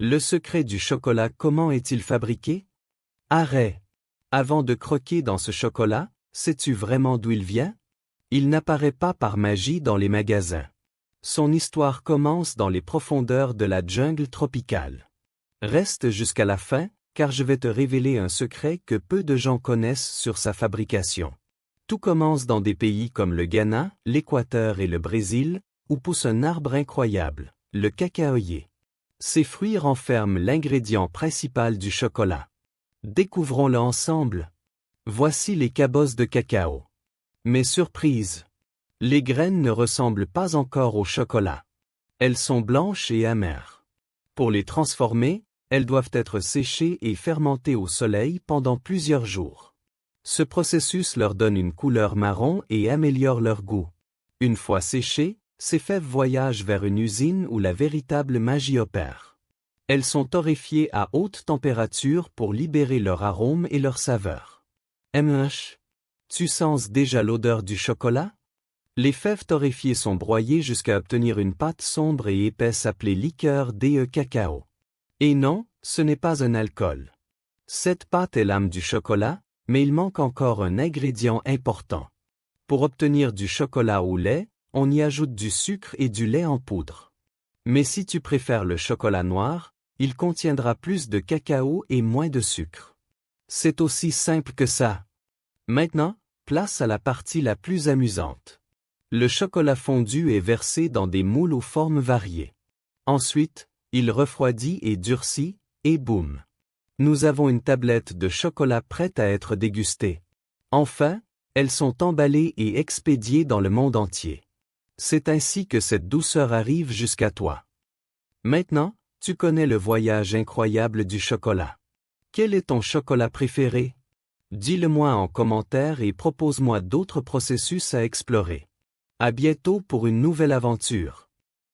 Le secret du chocolat, comment est-il fabriqué? Arrête! Avant de croquer dans ce chocolat, sais-tu vraiment d'où il vient? Il n'apparaît pas par magie dans les magasins. Son histoire commence dans les profondeurs de la jungle tropicale. Reste jusqu'à la fin, car je vais te révéler un secret que peu de gens connaissent sur sa fabrication. Tout commence dans des pays comme le Ghana, l'Équateur et le Brésil, où pousse un arbre incroyable, le cacaoyer. Ces fruits renferment l'ingrédient principal du chocolat. Découvrons-le ensemble. Voici les cabosses de cacao. Mais surprise! Les graines ne ressemblent pas encore au chocolat. Elles sont blanches et amères. Pour les transformer, elles doivent être séchées et fermentées au soleil pendant plusieurs jours. Ce processus leur donne une couleur marron et améliore leur goût. Une fois séchées, ces fèves voyagent vers une usine où la véritable magie opère. Elles sont torréfiées à haute température pour libérer leur arôme et leur saveur. Tu sens déjà l'odeur du chocolat? Les fèves torréfiées sont broyées jusqu'à obtenir une pâte sombre et épaisse appelée liqueur de cacao. Et non, ce n'est pas un alcool. Cette pâte est l'âme du chocolat, mais il manque encore un ingrédient important. Pour obtenir du chocolat au lait, on y ajoute du sucre et du lait en poudre. Mais si tu préfères le chocolat noir, il contiendra plus de cacao et moins de sucre. C'est aussi simple que ça. Maintenant, place à la partie la plus amusante. Le chocolat fondu est versé dans des moules aux formes variées. Ensuite, il refroidit et durcit, et boum! Nous avons une tablette de chocolat prête à être dégustée. Enfin, elles sont emballées et expédiées dans le monde entier. C'est ainsi que cette douceur arrive jusqu'à toi. Maintenant, tu connais le voyage incroyable du chocolat. Quel est ton chocolat préféré? Dis-le-moi en commentaire et propose-moi d'autres processus à explorer. À bientôt pour une nouvelle aventure.